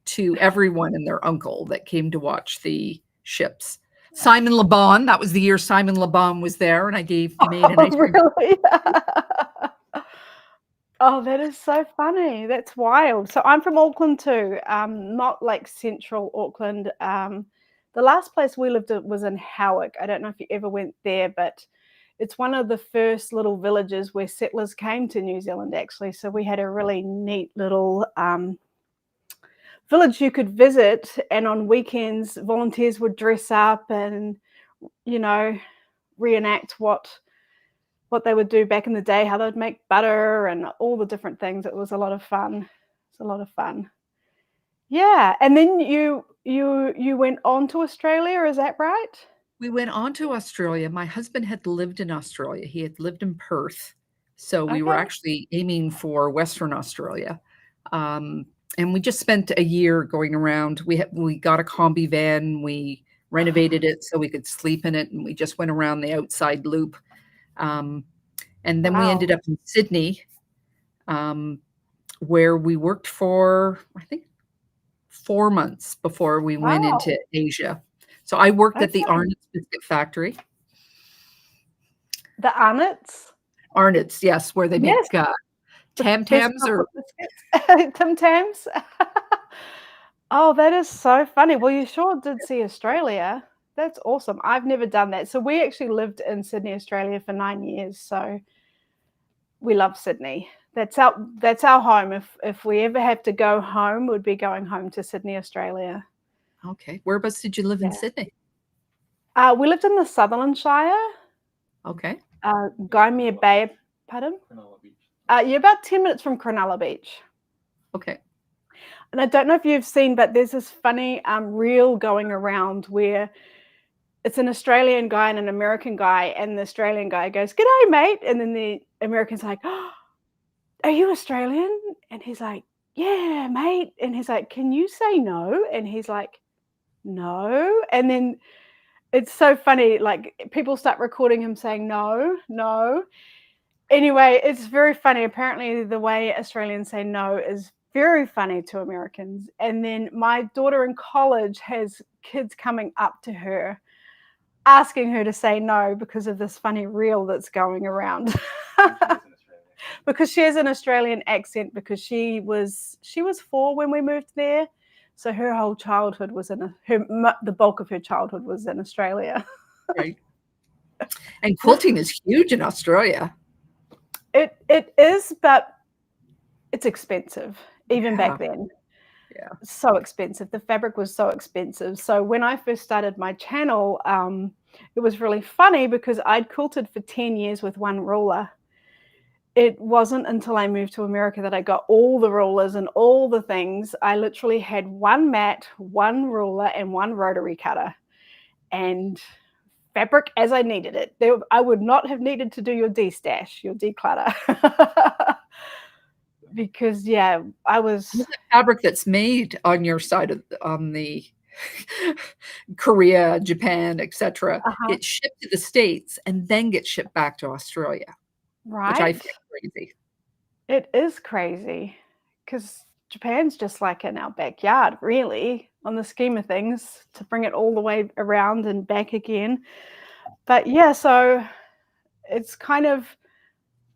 to everyone and their uncle that came to watch the ships. Simon Le Bon, that was the year Simon Le Bon was there, and I made an ice cream. Really? Oh, that is so funny. That's wild. So I'm from Auckland too, not like central Auckland. The last place we lived at was in Howick. I don't know if you ever went there, but it's one of the first little villages where settlers came to New Zealand, actually. So we had a really neat little village you could visit, and on weekends volunteers would dress up and reenact what they would do back in the day, how they'd make butter and all the different things. It was a lot of fun. Yeah. And then you went on to Australia, is that right? We went on to Australia. My husband had lived in Australia. He had lived in Perth. So we were actually aiming for Western Australia. And we just spent a year going around. We got a combi van. We renovated it so we could sleep in it. And we just went around the outside loop. And then we ended up in Sydney, where we worked for, I think, 4 months before we went into Asia. So I worked at the Arnott's Biscuit Factory. The Arnott's? Arnott's, yes, where they make Tam-Tams or Tim Tams. Oh, that is so funny. Well, you sure did see Australia. That's awesome. I've never done that. So we actually lived in Sydney, Australia for 9 years. So we love Sydney. That's our home. If we ever have to go home, we'd be going home to Sydney, Australia. Okay. Whereabouts did you live in Sydney? We lived in the Sutherland Shire. Okay. Gymea Bay, pardon? Cronulla Beach. You're about 10 minutes from Cronulla Beach. Okay. And I don't know if you've seen, but there's this funny reel going around where it's an Australian guy and an American guy, and the Australian guy goes, "G'day, mate," and then the American's like, "Oh, are you Australian?" And he's like, "Yeah, mate." And he's like, "Can you say no?" And he's like, "No." And then it's so funny, like people start recording him saying no, no. Anyway, it's very funny. Apparently the way Australians say no is very funny to Americans. And then my daughter in college has kids coming up to her asking her to say no because of this funny reel that's going around. Because she has an Australian accent, because she was 4 when we moved there. So her whole childhood was the bulk of her childhood was in Australia. Right. And quilting is huge in Australia. It is, but it's expensive even back then. Yeah. So expensive. The fabric was so expensive. So when I first started my channel, it was really funny because I'd quilted for 10 years with one ruler. It wasn't until I moved to America that I got all the rulers and all the things. I literally had one mat, one ruler, and one rotary cutter, and fabric as I needed it. I would not have needed to do your de-stash, your declutter. because yeah, I was The fabric that's made on your side of on the Korea, Japan, etc., uh-huh, gets shipped to the States and then gets shipped back to Australia, which I right. find crazy. It is crazy because Japan's just like in our backyard, really, on the scheme of things, to bring it all the way around and back again. But yeah, so it's kind of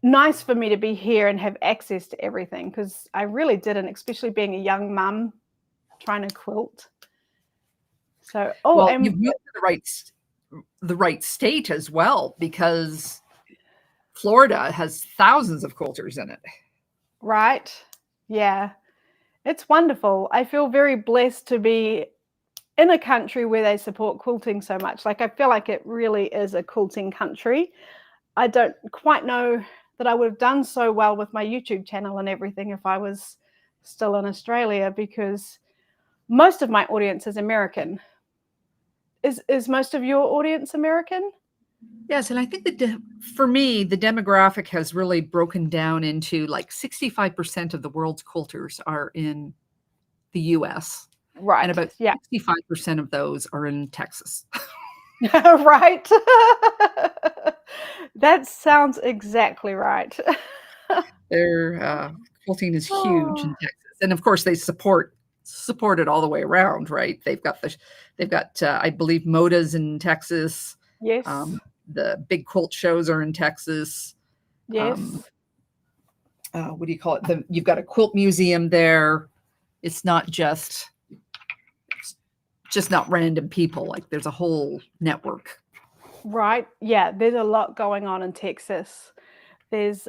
nice for me to be here and have access to everything because I really didn't, especially being a young mum trying to quilt. So, oh, Well, and you've moved to the right state as well, because Florida has thousands of quilters in it. right, yeah, it's wonderful. I feel very blessed to be in a country where they support quilting so much. Like, I feel like it really is a quilting country. I don't quite know that I would have done so well with my YouTube channel and everything if I was still in Australia, because most of my audience is American. Is most of your audience American? Yes, and I think for me, the demographic has really broken down into like 65% of the world's quilters are in the US, and Right. about Yeah. 65% of those are in Texas. Right. That sounds exactly right. Their quilting is huge Oh, in Texas, and of course they support it all the way around, right? They've got I believe Moda's in Texas. yes. Um, the big quilt shows are in Texas. Um, Yes. what do you call it? You've got a quilt museum there. It's just not random people. Like there's a whole network. Right. Yeah, there's a lot going on in Texas. There's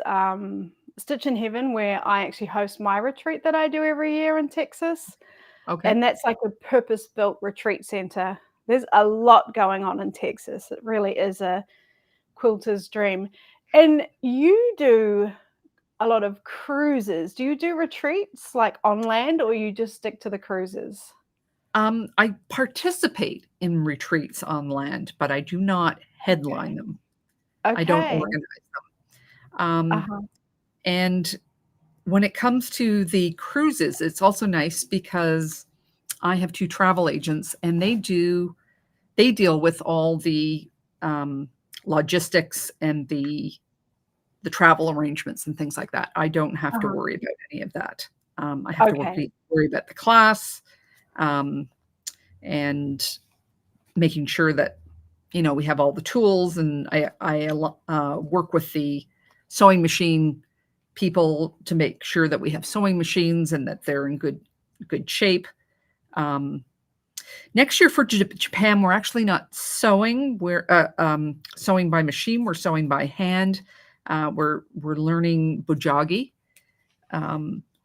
Stitch in Heaven, where I actually host my retreat that I do every year in Texas. Okay. And that's like a purpose-built retreat center. There's a lot going on in Texas. It really is a quilter's dream. And you do a lot of cruises. Do you do retreats like on land, or you just stick to the cruises? I participate in retreats on land, but I do not headline them. I don't Okay. organize them. Uh-huh. And when it comes to the cruises, it's also nice because I have two travel agents, and they deal with all the logistics and the travel arrangements and things like that. I don't have to Uh-huh. worry about any of that. I have to Okay. worry about the class, and making sure that we have all the tools, and I work with the sewing machine people to make sure that we have sewing machines and that they're in good shape. Um, Next year for Japan, we're actually not sewing. We're sewing by machine. We're sewing by hand. We're learning bujagi.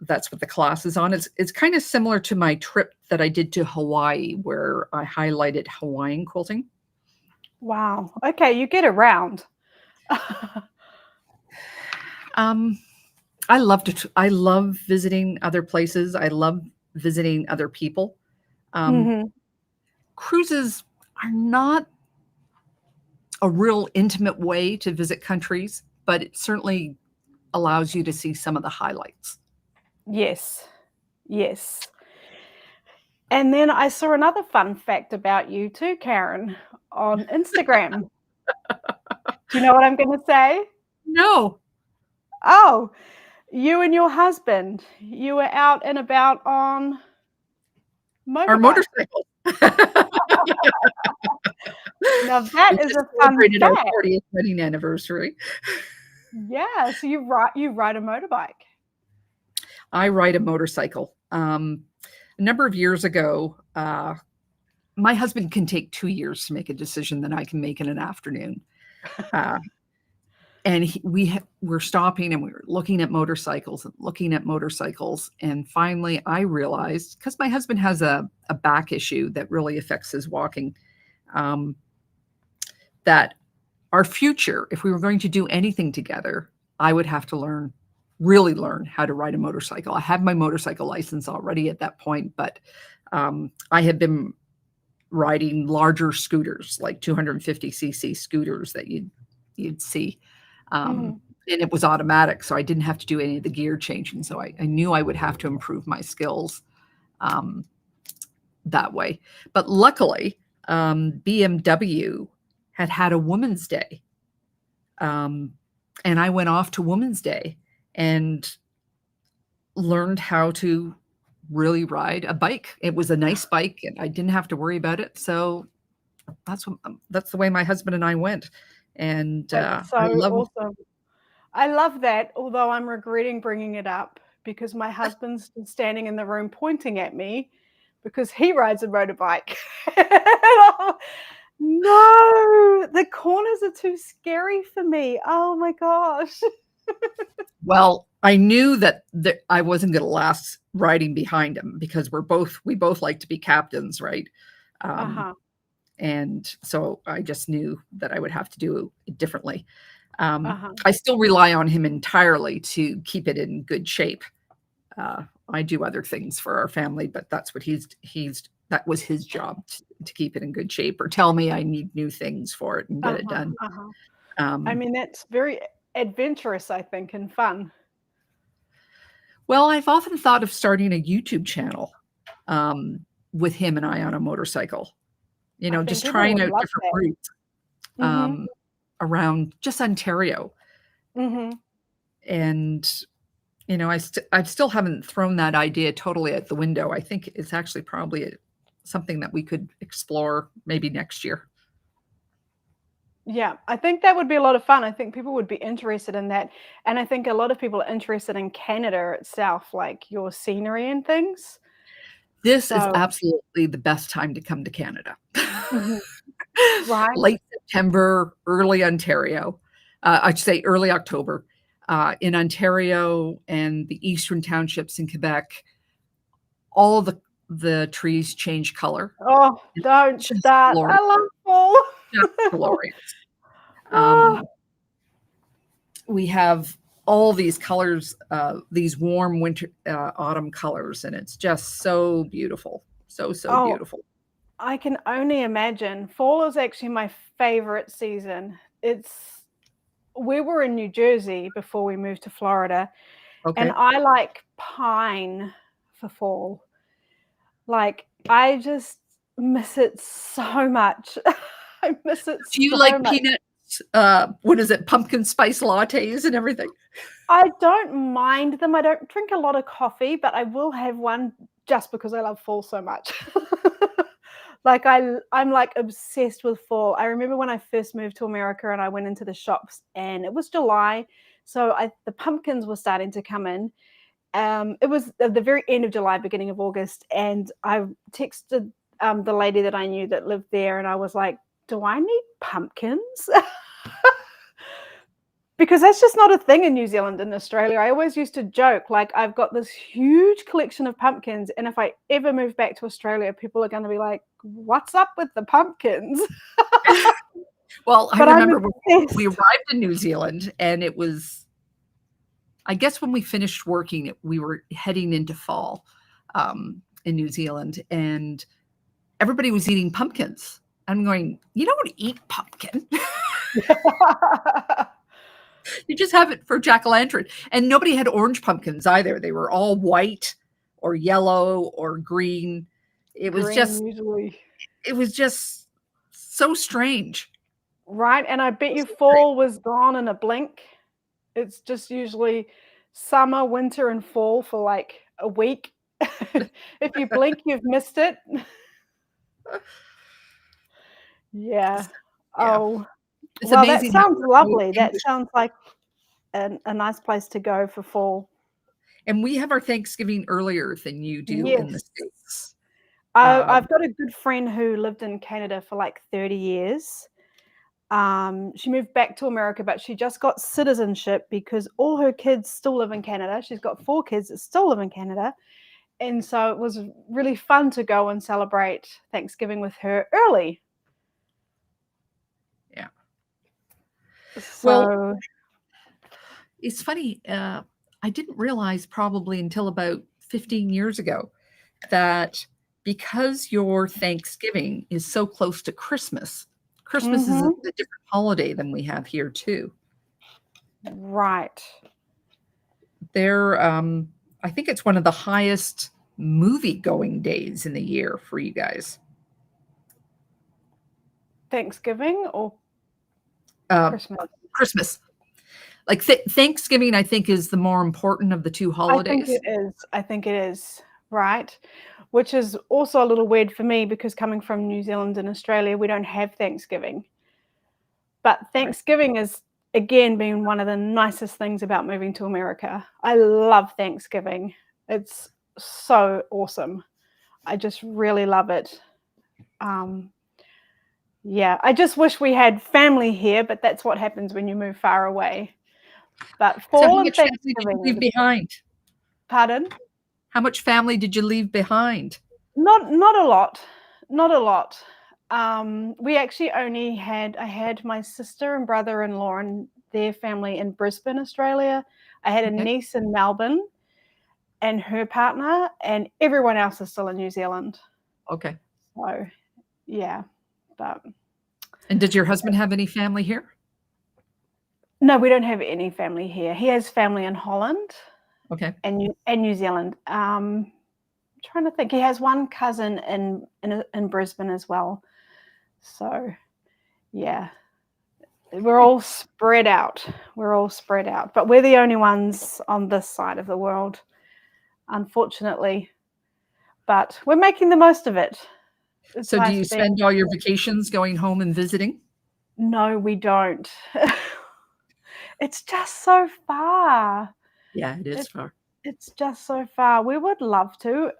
That's what the class is on. It's kind of similar to my trip that I did to Hawaii, where I highlighted Hawaiian quilting. Wow. Okay, you get around. I love visiting other places. I love visiting other people. Mhm. Cruises are not a real intimate way to visit countries, but it certainly allows you to see some of the highlights. Yes. Yes. And then I saw another fun fact about you too, Karen, on Instagram. Do you know what I'm going to say? No, Oh, you and your husband, you were out and about on our motorbike. motorcycle. Now that We is just a fun celebrated our fact. 40th wedding anniversary. Yeah, so you ride a motorbike. I ride a motorcycle. A number of years ago, my husband can take 2 years to make a decision that I can make in an afternoon. Uh, and we're stopping and we were looking at motorcycles and looking at motorcycles. And finally, I realized, because my husband has a back issue that really affects his walking, that our future, if we were going to do anything together, I would have to really learn how to ride a motorcycle. I had my motorcycle license already at that point, but I had been riding larger scooters, like 250cc scooters that you'd see. Mhm. and it was automatic, so I didn't have to do any of the gear changing. So I knew I would have to improve my skills that way. But luckily, BMW had a Women's Day. And I went off to Women's Day and learned how to really ride a bike. It was a nice bike and I didn't have to worry about it. So that's the way my husband and I went. And That's so awesome. I love that, although I'm regretting bringing it up because my husband's standing in the room pointing at me because he rides a motorbike. No, the corners are too scary for me. Oh my gosh. Well, I knew that I wasn't going to last riding behind him because we both like to be captains, right? And so I just knew that I would have to do it differently. I still rely on him entirely to keep it in good shape. I do other things for our family, but that's what that was his job to keep it in good shape or tell me I need new things for it and get it done. I mean, that's very adventurous, I think, and fun. Well, I've often thought of starting a YouTube channel with him and I on a motorcycle, just trying out different routes around just Ontario. And, I still haven't thrown that idea totally out the window. I think it's actually probably something that we could explore maybe next year. Yeah, I think that would be a lot of fun. I think people would be interested in that. And I think a lot of people are interested in Canada itself, like your scenery and things. This is absolutely the best time to come to Canada. Right. Late September, early Ontario. I should say early October. In Ontario and the eastern townships in Quebec, all the trees change color. Oh, don't start. I love fall. Just glorious. We have all these colors, these warm winter, autumn colors, and it's just so beautiful. So beautiful. I can only imagine. Fall is actually my favorite season. We were in New Jersey before we moved to Florida, and I like pine for fall. Like, I just miss it so much. I miss it so much. Do you like peanuts? What is it? Pumpkin spice lattes and everything? I don't mind them. I don't drink a lot of coffee, but I will have one just because I love fall so much. Like I'm like obsessed with fall. I remember when I first moved to America and I went into the shops and it was July. So the pumpkins were starting to come in. It was at the very end of July, beginning of August. And I texted the lady that I knew that lived there. And I was like, do I need pumpkins? Because that's just not a thing in New Zealand and Australia. I always used to joke, like, I've got this huge collection of pumpkins, and if I ever move back to Australia, people are going to be like, what's up with the pumpkins? Well, I remember when we arrived in New Zealand, and it was, I guess when we finished working, we were heading into fall in New Zealand, and everybody was eating pumpkins. I'm going, you don't eat pumpkin. You just have it for jack-o'-lantern. And nobody had orange pumpkins either. They were all white or yellow or green. It was just so strange. Right. And I bet you fall was gone in a blink. It's just usually summer, winter, and fall for like a week. If you blink, you've missed it. Yeah. Oh. It's well, amazing. That sounds lovely. That sounds like a nice place to go for fall. And we have our Thanksgiving earlier than you do in the States. I've got a good friend who lived in Canada for like 30 years. She moved back to America, but she just got citizenship because all her kids still live in Canada. She's got 4 kids that still live in Canada. And so it was really fun to go and celebrate Thanksgiving with her early. Yeah. So, well, it's funny. I didn't realize probably until about 15 years ago that because your Thanksgiving is so close to Christmas, Christmas is a different holiday than we have here too. Right. I think it's one of the highest movie-going days in the year for you guys. Thanksgiving or Christmas? Christmas. Like Thanksgiving, I think, is the more important of the two holidays. I think it is, right? Which is also a little weird for me because coming from New Zealand and Australia, we don't have Thanksgiving. But Thanksgiving is, again, being one of the nicest things about moving to America. I love Thanksgiving. It's so awesome. I just really love it. Yeah, I just wish we had family here, but that's what happens when you move far away. But So fall how and much family did you Thanksgiving. leave behind? Pardon? How much family did you leave behind? Not a lot. Not a lot. We actually I had my sister and brother-in-law and their family in Brisbane, Australia. I had a niece in Melbourne and her partner, and everyone else is still in New Zealand. Okay. So, yeah. And did your husband have any family here? No, we don't have any family here. He has family in Holland. Okay. And New Zealand. Trying to think. He has one cousin in Brisbane as well. So, yeah. We're all spread out. But we're the only ones on this side of the world, unfortunately. But we're making the most of it. So do you spend all your vacations going home and visiting? No, we don't. It's just so far. Yeah, it is far. It's just so far. We would love to.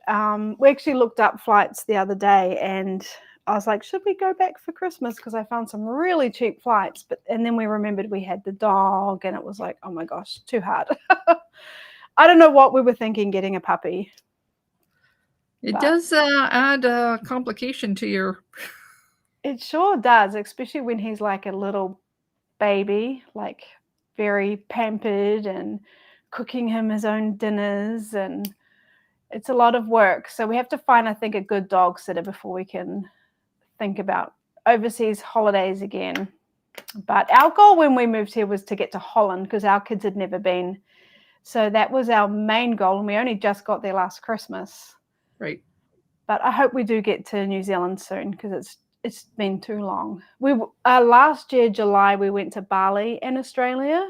We actually looked up flights the other day and I was like, should we go back for Christmas? Because I found some really cheap flights. And then we remembered we had the dog and it was like, oh my gosh, too hard. I don't know what we were thinking getting a puppy. It does add a complication to your... It sure does, especially when he's like a little baby, like very pampered and cooking him his own dinners, and it's a lot of work. So we have to find, I think, a good dog sitter before we can think about overseas holidays again. But our goal when we moved here was to get to Holland because our kids had never been. So that was our main goal, and we only just got there last Christmas. Right. But I hope we do get to New Zealand soon because it's been too long. We last year, July, we went to Bali in Australia.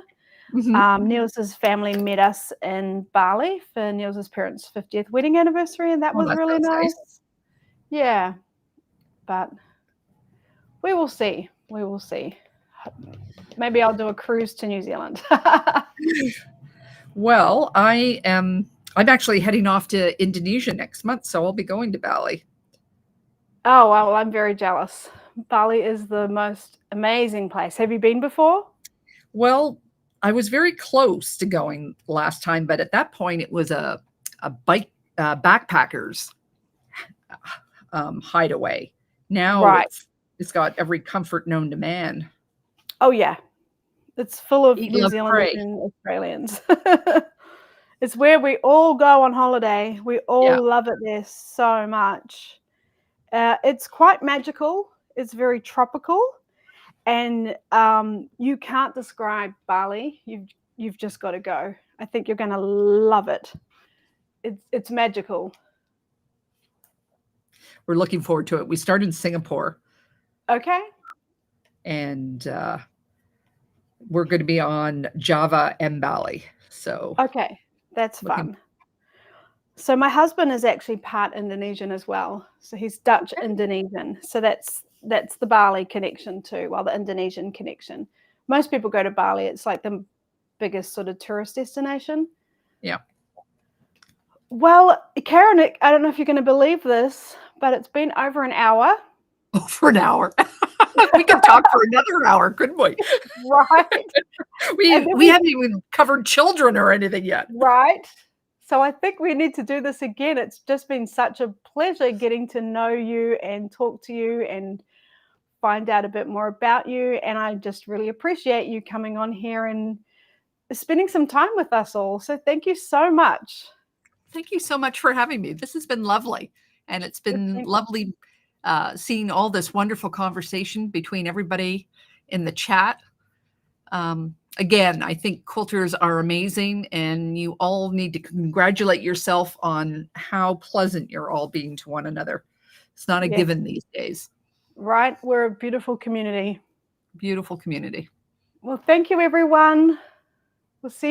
Mm-hmm. Niels's family met us in Bali for Niels's parents' 50th wedding anniversary, and that was really nice. Yeah, but we will see. We will see. Maybe I'll do a cruise to New Zealand. Well, I'm actually heading off to Indonesia next month, so I'll be going to Bali. Oh, well, I'm very jealous. Bali is the most amazing place. Have you been before? Well, I was very close to going last time, but at that point it was a backpackers hideaway. Now it's got every comfort known to man. Oh yeah, it's full of New Zealanders and Australians. It's where we all go on holiday. We all love it there so much. It's quite magical. It's very tropical. And you can't describe Bali. You've just got to go. I think you're going to love it. It's magical. We're looking forward to it. We start in Singapore. Okay. And we're going to be on Java and Bali. So okay, that's fun. So my husband is actually part Indonesian as well. So he's Dutch Indonesian. So that's the Bali connection too, well, the Indonesian connection. Most people go to Bali. It's like the biggest sort of tourist destination. Yeah. Well, Karen, I don't know if you're going to believe this, but it's been over an hour. Over an hour. We could talk for another hour, couldn't we? Right. we haven't even covered children or anything yet. Right. So I think we need to do this again. It's just been such a pleasure getting to know you and talk to you and find out a bit more about you. And I just really appreciate you coming on here and spending some time with us all. So thank you so much. Thank you so much for having me. This has been lovely. And it's been lovely seeing all this wonderful conversation between everybody in the chat. again, I think quilters are amazing, and you all need to congratulate yourself on how pleasant you're all being to one another. It's not a Yes. given these days. Right? We're a beautiful community. Beautiful community. Well, thank you, everyone. We'll see you.